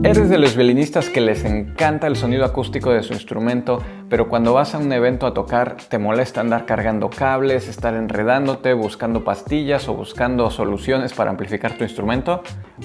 Eres de los violinistas que les encanta el sonido acústico de su instrumento, pero cuando vas a un evento a tocar te molesta andar cargando cables, estar enredándote, buscando pastillas o buscando soluciones para amplificar tu instrumento.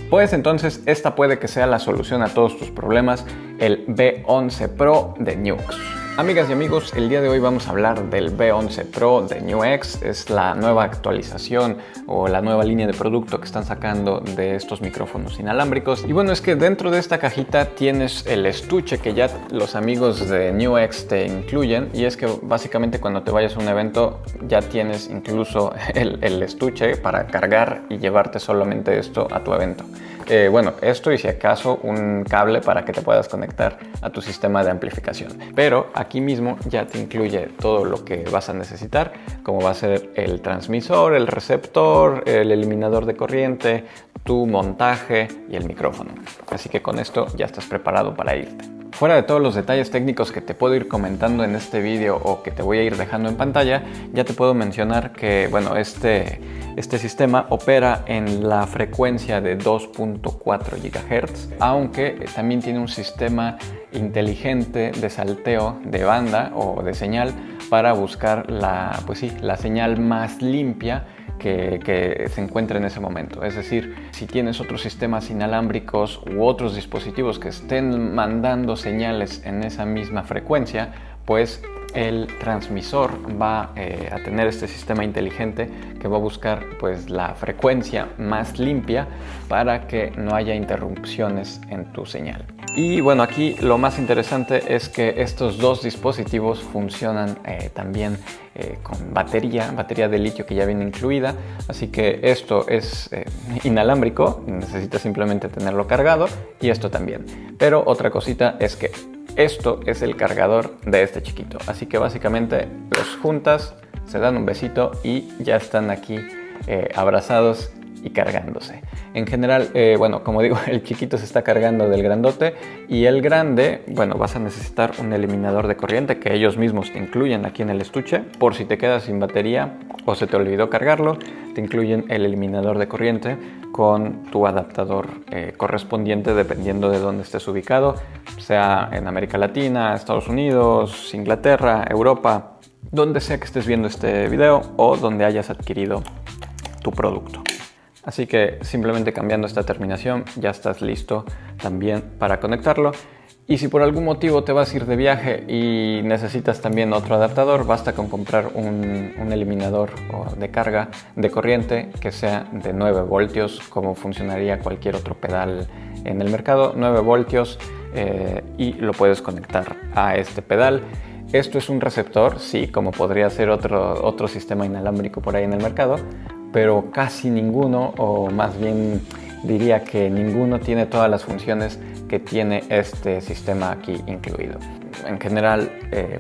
Pues entonces esta puede que sea la solución a todos tus problemas, el V11 Pro de Nux. Amigas y amigos, el día de hoy vamos a hablar del V11 Pro de NUX. Es la nueva actualización o la nueva línea de producto que están sacando de estos micrófonos inalámbricos. Y bueno, es que dentro de esta cajita tienes el estuche que ya los amigos de NUX te incluyen. Y es que básicamente cuando te vayas a un evento ya tienes incluso el estuche para cargar y llevarte solamente esto a tu evento. Bueno, esto y si acaso un cable para que te puedas conectar a tu sistema de amplificación. Pero aquí mismo ya te incluye todo lo que vas a necesitar, como va a ser el transmisor, el receptor, el eliminador de corriente, tu montaje y el micrófono. Así que con esto ya estás preparado para irte. Fuera de todos los detalles técnicos que te puedo ir comentando en este vídeo o que te voy a ir dejando en pantalla, ya te puedo mencionar que, bueno, este sistema opera en la frecuencia de 2.4 GHz, aunque también tiene un sistema inteligente de salteo de banda o de señal para buscar la señal más limpia que se encuentre en ese momento. Es decir, si tienes otros sistemas inalámbricos u otros dispositivos que estén mandando señales en esa misma frecuencia, pues el transmisor va a tener este sistema inteligente que va a buscar pues la frecuencia más limpia para que no haya interrupciones en tu señal. Y bueno, aquí lo más interesante es que estos dos dispositivos funcionan también con batería de litio que ya viene incluida, así que esto es inalámbrico, necesitas simplemente tenerlo cargado, y esto también. Pero otra cosita es que esto es el cargador de este chiquito, así que básicamente los juntas, se dan un besito y ya están aquí abrazados y cargándose. En general, bueno, como digo, el chiquito se está cargando del grandote, y el grande, bueno, vas a necesitar un eliminador de corriente que ellos mismos te incluyen aquí en el estuche. Por si te quedas sin batería o se te olvidó cargarlo, te incluyen el eliminador de corriente con tu adaptador correspondiente dependiendo de dónde estés ubicado, sea en América Latina, Estados Unidos, Inglaterra, Europa, donde sea que estés viendo este video o donde hayas adquirido tu producto. Así que simplemente cambiando esta terminación ya estás listo también para conectarlo. Y si por algún motivo te vas a ir de viaje y necesitas también otro adaptador, basta con comprar un eliminador de carga de corriente que sea de 9 voltios, como funcionaría cualquier otro pedal en el mercado, 9 voltios, y lo puedes conectar a este pedal. Esto es un receptor, sí, como podría ser otro sistema inalámbrico por ahí en el mercado, pero casi ninguno, o más bien diría que ninguno, tiene todas las funciones que tiene este sistema aquí incluido. En general,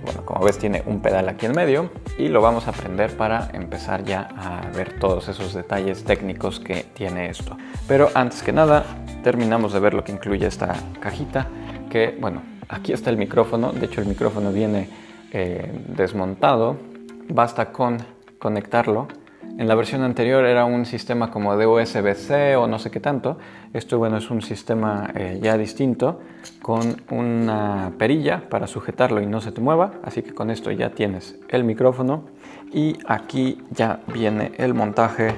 bueno, como ves, tiene un pedal aquí en medio y lo vamos a prender para empezar ya a ver todos esos detalles técnicos que tiene esto. Pero antes que nada, terminamos de ver lo que incluye esta cajita, que, bueno, aquí está el micrófono. De hecho, el micrófono viene desmontado, basta con conectarlo. En la versión anterior era un sistema como de USB-C o no sé qué tanto. Esto, bueno, es un sistema ya distinto, con una perilla para sujetarlo y no se te mueva. Así que con esto ya tienes el micrófono, y aquí ya viene el montaje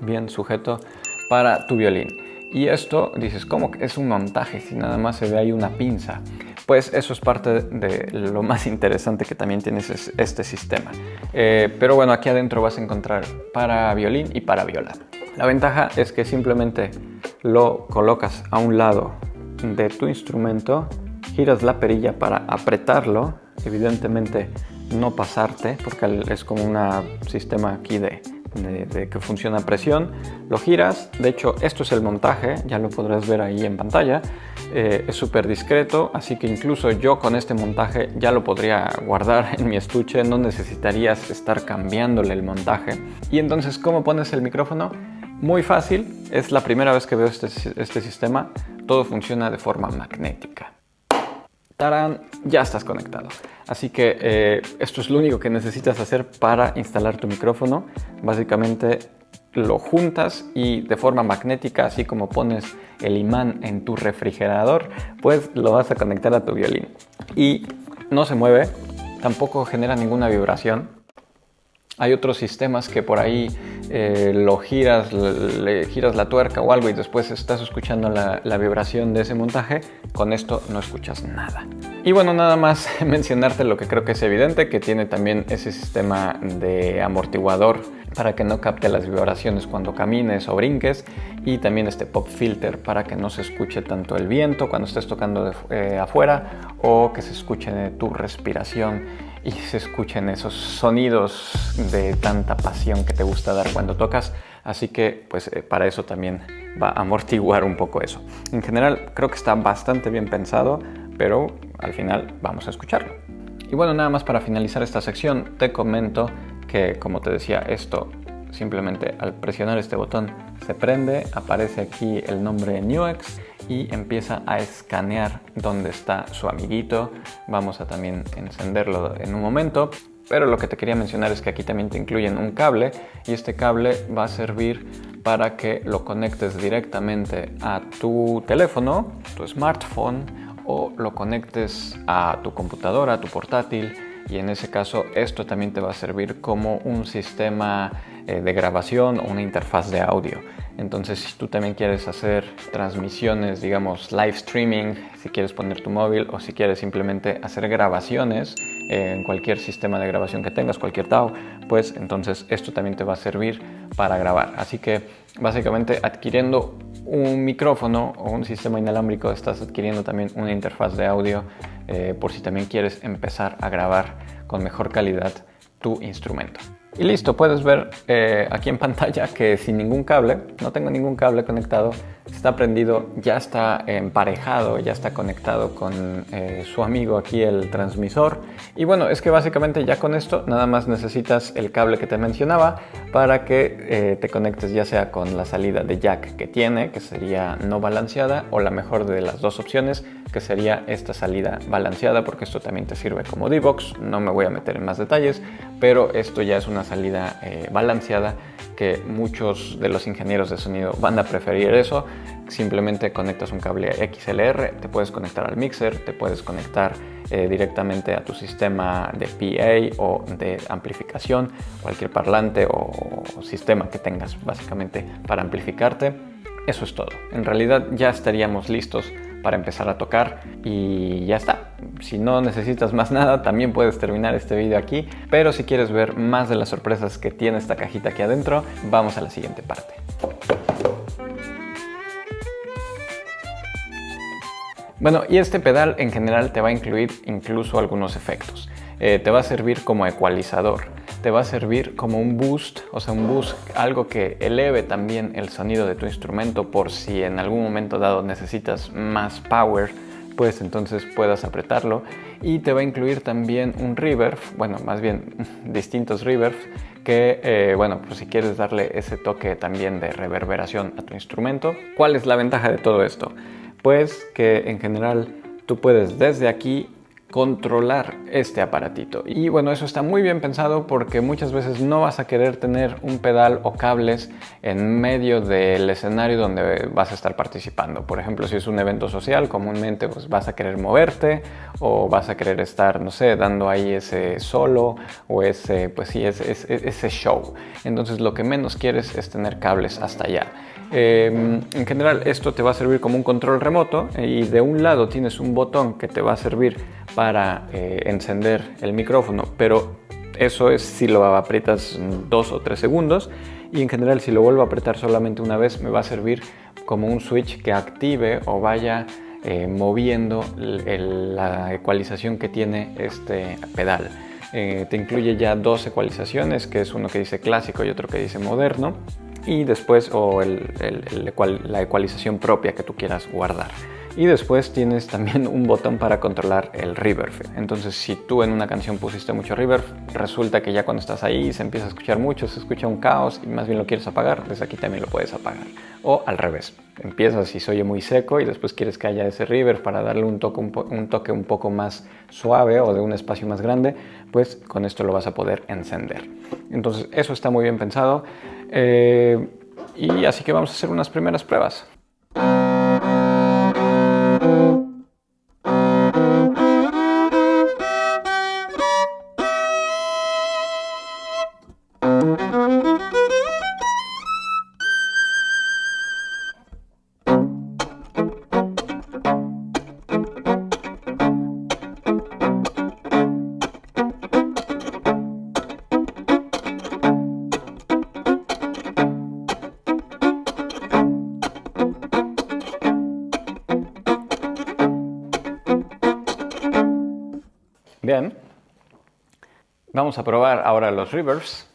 bien sujeto para tu violín. Y esto, dices, ¿cómo que es un montaje si nada más se ve ahí una pinza? Pues eso es parte de lo más interesante que también tienes este sistema. Pero bueno, aquí adentro vas a encontrar para violín y para viola. La ventaja es que simplemente lo colocas a un lado de tu instrumento, giras la perilla para apretarlo, evidentemente no pasarte, porque es como un sistema aquí de que funciona a presión. Lo giras. De hecho, esto es el montaje, ya lo podrás ver ahí en pantalla. Es súper discreto, así que incluso yo con este montaje ya lo podría guardar en mi estuche, no necesitarías estar cambiándole el montaje. Y entonces, ¿cómo pones el micrófono? Muy fácil, es la primera vez que veo este sistema. Todo funciona de forma magnética. ¡Tarán! Ya estás conectado. Así que esto es lo único que necesitas hacer para instalar tu micrófono. Básicamente lo juntas y de forma magnética, así como pones el imán en tu refrigerador, pues lo vas a conectar a tu violín. Y no se mueve, tampoco genera ninguna vibración. Hay otros sistemas que por ahí lo giras, le giras la tuerca o algo y después estás escuchando la vibración de ese montaje. Con esto no escuchas nada. Y bueno, nada más mencionarte lo que creo que es evidente, que tiene también ese sistema de amortiguador para que no capte las vibraciones cuando camines o brinques, y también este pop filter para que no se escuche tanto el viento cuando estés tocando afuera, o que se escuche tu respiración y se escuchen esos sonidos de tanta pasión que te gusta dar cuando tocas. Así que pues para eso también va a amortiguar un poco eso. En general creo que está bastante bien pensado, pero al final vamos a escucharlo. Y bueno, nada más para finalizar esta sección, te comento que, como te decía, esto simplemente al presionar este botón se prende, aparece aquí el nombre Nuex y empieza a escanear dónde está su amiguito. Vamos a también encenderlo en un momento, pero lo que te quería mencionar es que aquí también te incluyen un cable, y este cable va a servir para que lo conectes directamente a tu teléfono, tu smartphone, o lo conectes a tu computadora, a tu portátil. Y en ese caso esto también te va a servir como un sistema de grabación o una interfaz de audio. Entonces, si tú también quieres hacer transmisiones, digamos live streaming, si quieres poner tu móvil, o si quieres simplemente hacer grabaciones en cualquier sistema de grabación que tengas, cualquier DAW, pues entonces esto también te va a servir para grabar. Así que básicamente, adquiriendo un micrófono o un sistema inalámbrico, estás adquiriendo también una interfaz de audio por si también quieres empezar a grabar con mejor calidad tu instrumento. Y listo, puedes ver aquí en pantalla que sin ningún cable, no tengo ningún cable conectado, está prendido, ya está emparejado, ya está conectado con su amigo aquí, el transmisor. Y bueno, es que básicamente ya con esto nada más necesitas el cable que te mencionaba para que te conectes ya sea con la salida de jack que tiene, que sería no balanceada, o la mejor de las dos opciones, que sería esta salida balanceada, porque esto también te sirve como D-Box. No me voy a meter en más detalles, pero esto ya es una salida balanceada, que muchos de los ingenieros de sonido van a preferir eso. Simplemente conectas un cable XLR, te puedes conectar al mixer, te puedes conectar directamente a tu sistema de PA o de amplificación, cualquier parlante o sistema que tengas básicamente para amplificarte. Eso es todo. En realidad ya estaríamos listos para empezar a tocar y ya está. Si no necesitas más nada, también puedes terminar este video aquí, pero si quieres ver más de las sorpresas que tiene esta cajita aquí adentro, vamos a la siguiente parte. Bueno, y este pedal en general te va a incluir incluso algunos efectos. Te va a servir como ecualizador, te va a servir como un boost, o sea, un boost, algo que eleve también el sonido de tu instrumento por si en algún momento dado necesitas más power, pues entonces puedas apretarlo. Y te va a incluir también un reverb, bueno, más bien distintos reverbs, que bueno, pues si quieres darle ese toque también de reverberación a tu instrumento. ¿Cuál es la ventaja de todo esto? Pues que en general tú puedes desde aquí controlar este aparatito. Y bueno, eso está muy bien pensado porque muchas veces no vas a querer tener un pedal o cables en medio del escenario donde vas a estar participando. Por ejemplo, si es un evento social, comúnmente pues vas a querer moverte o vas a querer estar, no sé, dando ahí ese solo o ese, pues sí, ese show. Entonces lo que menos quieres es tener cables hasta allá. En general esto te va a servir como un control remoto, y de un lado tienes un botón que te va a servir para encender el micrófono, pero eso es si lo aprietas 2 o 3 segundos, y en general si lo vuelvo a apretar solamente una vez me va a servir como un switch que active o vaya moviendo la ecualización que tiene este pedal. Te incluye ya 2 ecualizaciones, que es uno que dice clásico y otro que dice moderno, y después la ecualización propia que tú quieras guardar. Y después tienes también un botón para controlar el reverb. Entonces, si tú en una canción pusiste mucho reverb, resulta que ya cuando estás ahí se empieza a escuchar mucho, se escucha un caos y más bien lo quieres apagar, desde aquí también lo puedes apagar. O al revés, empiezas y se oye muy seco y después quieres que haya ese reverb para darle un toque un poco más suave o de un espacio más grande, pues con esto lo vas a poder encender. Entonces, eso está muy bien pensado. Y así que vamos a hacer unas primeras pruebas. Bien, vamos a probar ahora los reverbs.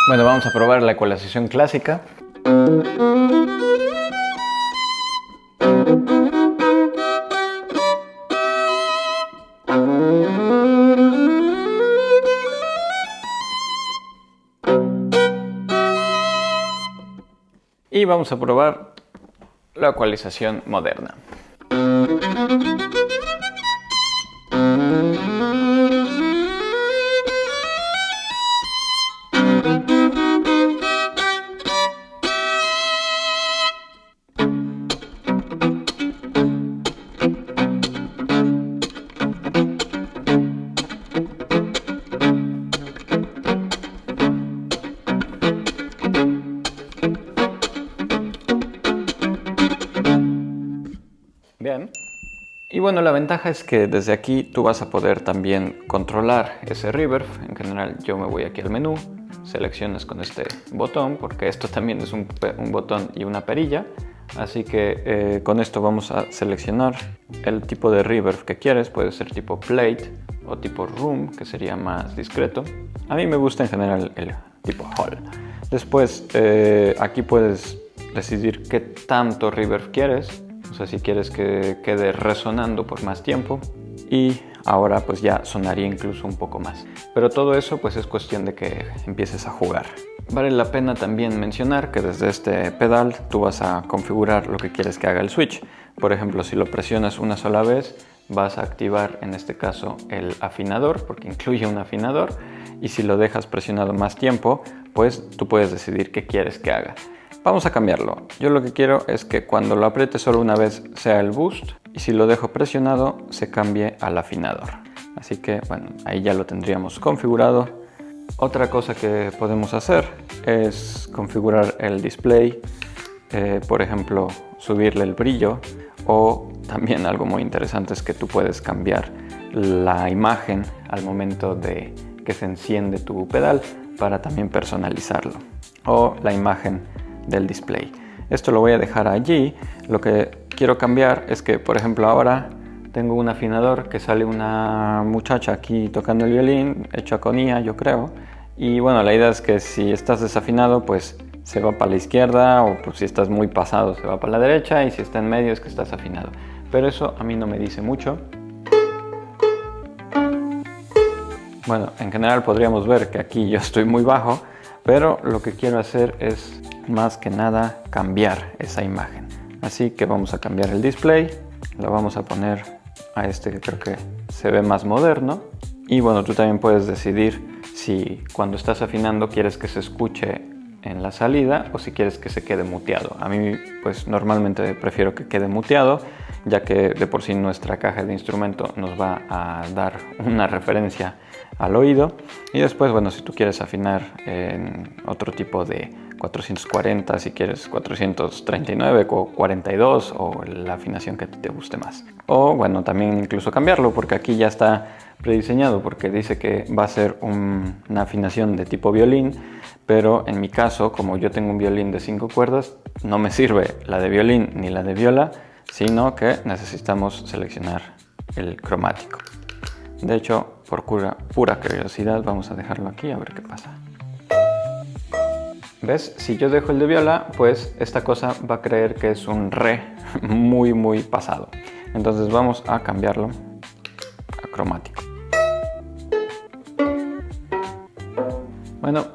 Bueno, vamos a probar la ecualización clásica. Y vamos a probar la ecualización moderna. Bien. Y bueno, la ventaja es que desde aquí tú vas a poder también controlar ese reverb. En general yo me voy aquí al menú, seleccionas con este botón, porque esto también es un botón y una perilla. Así que con esto vamos a seleccionar el tipo de reverb que quieres. Puede ser tipo plate o tipo room, que sería más discreto. A mí me gusta en general el tipo hall. Después aquí puedes decidir qué tanto reverb quieres. O sea, si quieres que quede resonando por más tiempo, y ahora pues ya sonaría incluso un poco más. Pero todo eso pues es cuestión de que empieces a jugar. Vale la pena también mencionar que desde este pedal tú vas a configurar lo que quieres que haga el switch. Por ejemplo, si lo presionas una sola vez, vas a activar en este caso el afinador, porque incluye un afinador, y si lo dejas presionado más tiempo, pues tú puedes decidir qué quieres que haga. Vamos a cambiarlo. Yo lo que quiero es que cuando lo apriete solo una vez sea el boost, y si lo dejo presionado se cambie al afinador. Así que bueno, ahí ya lo tendríamos configurado. Otra cosa que podemos hacer es configurar el display, por ejemplo subirle el brillo, o también algo muy interesante es que tú puedes cambiar la imagen al momento de que se enciende tu pedal para también personalizarlo, o la imagen del display. Esto lo voy a dejar allí. Lo que quiero cambiar es que, por ejemplo, ahora tengo un afinador que sale una muchacha aquí tocando el violín, hecho con IA, yo creo. Y bueno, la idea es que si estás desafinado, pues se va para la izquierda, o pues, si estás muy pasado, se va para la derecha, y si está en medio es que estás afinado. Pero eso a mí no me dice mucho. Bueno, en general podríamos ver que aquí yo estoy muy bajo, pero lo que quiero hacer es más que nada cambiar esa imagen. Así que vamos a cambiar el display, lo vamos a poner a este que creo que se ve más moderno. Y bueno, tú también puedes decidir si cuando estás afinando quieres que se escuche en la salida o si quieres que se quede muteado. A mí pues normalmente prefiero que quede muteado, ya que de por sí nuestra caja de instrumento nos va a dar una referencia al oído. Y después, bueno, si tú quieres afinar en otro tipo de 440, si quieres 439 o 42, o la afinación que te guste más. O bueno, también incluso cambiarlo, porque aquí ya está prediseñado porque dice que va a ser una afinación de tipo violín, pero en mi caso, como yo tengo un violín de 5 cuerdas, no me sirve la de violín ni la de viola, sino que necesitamos seleccionar el cromático. De hecho, por pura curiosidad, vamos a dejarlo aquí a ver qué pasa. ¿Ves? Si yo dejo el de viola, pues esta cosa va a creer que es un re muy pasado. Entonces vamos a cambiarlo a cromático. Bueno,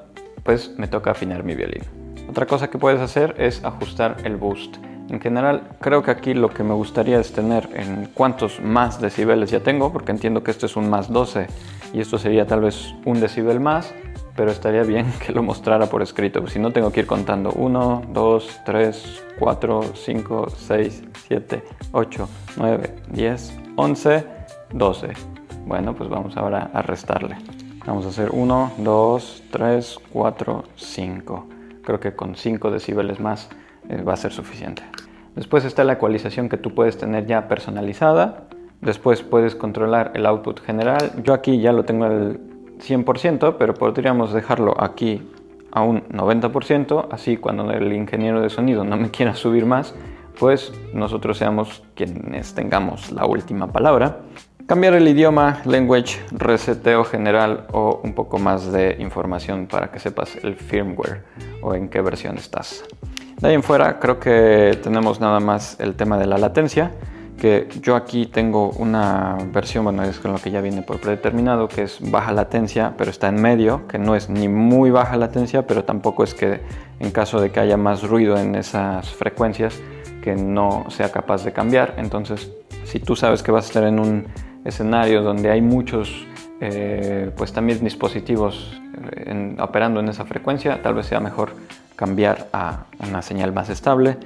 pues me toca afinar mi violín. Otra cosa que puedes hacer es ajustar el boost. En general, creo que aquí lo que me gustaría es tener en cuántos más decibeles ya tengo, porque entiendo que esto es un más 12 y esto sería tal vez un decibel más, pero estaría bien que lo mostrara por escrito, si no tengo que ir contando 1, 2, 3, 4, 5, 6, 7, 8, 9, 10, 11, 12. Bueno, pues vamos ahora a restarle. Vamos a hacer 1, 2, 3, 4, 5. Creo que con 5 decibeles más va a ser suficiente. Después está la ecualización que tú puedes tener ya personalizada. Después puedes controlar el output general. Yo aquí ya lo tengo al 100%, pero podríamos dejarlo aquí a un 90%. Así cuando el ingeniero de sonido no me quiera subir más, pues nosotros seamos quienes tengamos la última palabra. Cambiar el idioma, language, reseteo general o un poco más de información para que sepas el firmware o en qué versión estás. De ahí en fuera creo que tenemos nada más el tema de la latencia, que yo aquí tengo una versión, bueno, es con lo que ya viene por predeterminado, que es baja latencia, pero está en medio, que no es ni muy baja latencia, pero tampoco es que en caso de que haya más ruido en esas frecuencias, que no sea capaz de cambiar. Entonces, si tú sabes que vas a estar en un escenario donde hay muchos pues también dispositivos operando en esa frecuencia, tal vez sea mejor cambiar a una señal más estable.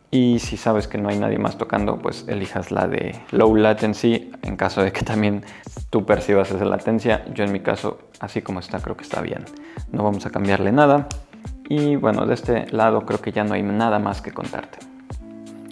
Y si sabes que no hay nadie más tocando, pues elijas la de low latency en caso de que también tú percibas esa latencia. Yo en mi caso, así como está, creo que está bien. No vamos a cambiarle nada. Y bueno, de este lado creo que ya no hay nada más que contarte.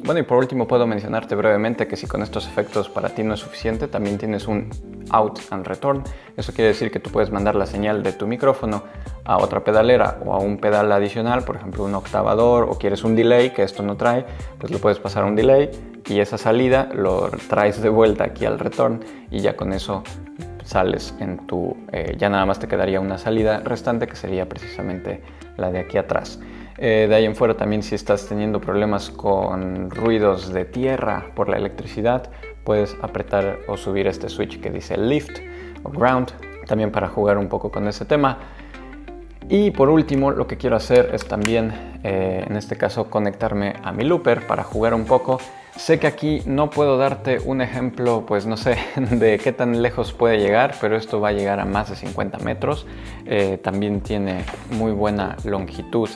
Bueno, y por último puedo mencionarte brevemente que si con estos efectos para ti no es suficiente, también tienes un out and return. Eso quiere decir que tú puedes mandar la señal de tu micrófono a otra pedalera o a un pedal adicional, por ejemplo un octavador, o quieres un delay que esto no trae, pues lo puedes pasar a un delay y esa salida lo traes de vuelta aquí al return y ya con eso sales en tu... ya nada más te quedaría una salida restante que sería precisamente la de aquí atrás. De ahí en fuera también si estás teniendo problemas con ruidos de tierra por la electricidad, puedes apretar o subir este switch que dice lift o ground, también para jugar un poco con ese tema. Y por último lo que quiero hacer es también, en este caso, conectarme a mi looper para jugar un poco. Sé que aquí no puedo darte un ejemplo, pues no sé, de qué tan lejos puede llegar, pero esto va a llegar a más de 50 metros. También tiene muy buena longitud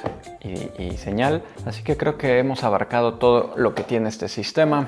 y señal, así que creo que hemos abarcado todo lo que tiene este sistema.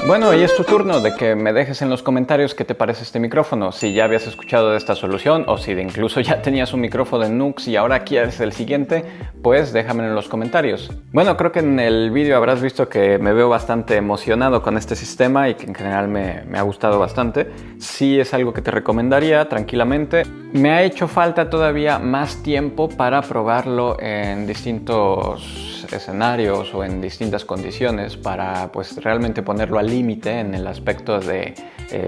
Bueno, y es tu turno de que me dejes en los comentarios qué te parece este micrófono, si ya habías escuchado de esta solución o si incluso ya tenías un micrófono en Nux y ahora quieres el siguiente, pues déjamelo en los comentarios. Bueno, creo que en el vídeo habrás visto que me veo bastante emocionado con este sistema y que en general me ha gustado bastante. Sí es algo que te recomendaría tranquilamente. Me ha hecho falta todavía más tiempo para probarlo en distintos escenarios o en distintas condiciones para pues realmente ponerlo al límite en el aspecto de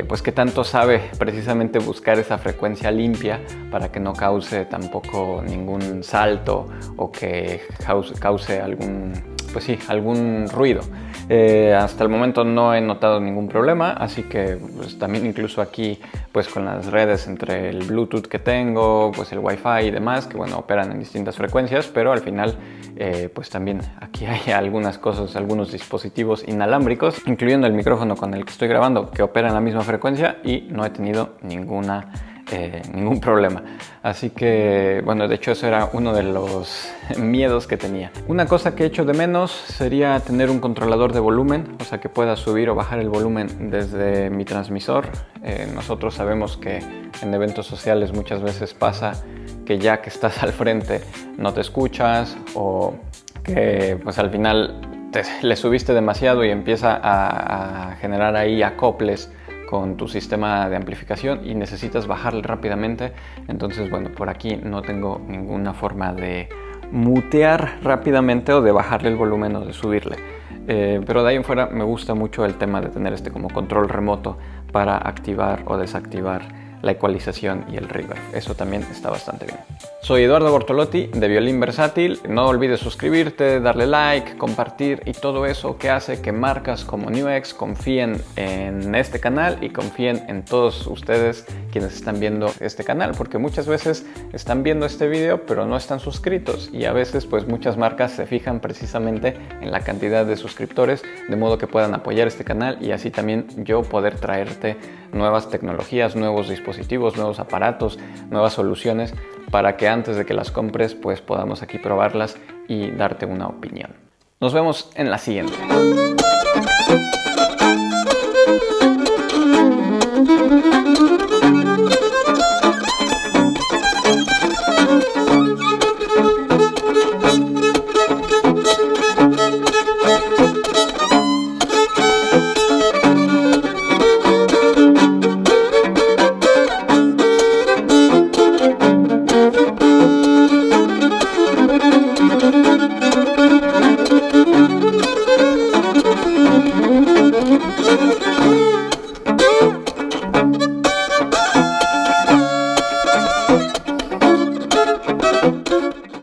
pues que tanto sabe precisamente buscar esa frecuencia limpia para que no cause tampoco ningún salto o que cause algún ruido. Hasta el momento no he notado ningún problema, así que pues, también incluso aquí pues con las redes entre el Bluetooth que tengo, pues el Wi-Fi y demás, que bueno, operan en distintas frecuencias, pero al final pues también aquí hay algunas cosas, algunos dispositivos inalámbricos, incluyendo el micrófono con el que estoy grabando, que opera en la misma frecuencia y no he tenido ningún problema. Así que, bueno, de hecho eso era uno de los miedos que tenía. Una cosa que echo de menos sería tener un controlador de volumen, o sea que pueda subir o bajar el volumen desde mi transmisor. Nosotros sabemos que en eventos sociales muchas veces pasa que ya que estás al frente no te escuchas o que pues al final le subiste demasiado y empieza a generar ahí acoples con tu sistema de amplificación y necesitas bajarle rápidamente. Entonces, bueno, por aquí no tengo ninguna forma de mutear rápidamente o de bajarle el volumen o de subirle. Pero de ahí en fuera me gusta mucho el tema de tener como control remoto para activar o desactivar la ecualización y el reverb. Eso también está bastante bien. Soy Eduardo Bortolotti de Violín Versátil. No olvides suscribirte, darle like, compartir y todo eso que hace que marcas como NewX confíen en este canal y confíen en todos ustedes quienes están viendo este canal, porque muchas veces están viendo este video pero no están suscritos y a veces pues muchas marcas se fijan precisamente en la cantidad de suscriptores de modo que puedan apoyar este canal y así también yo poder traerte nuevas tecnologías, nuevos dispositivos, nuevos aparatos, nuevas soluciones para que antes de que las compres pues podamos aquí probarlas y darte una opinión. Nos vemos en la siguiente.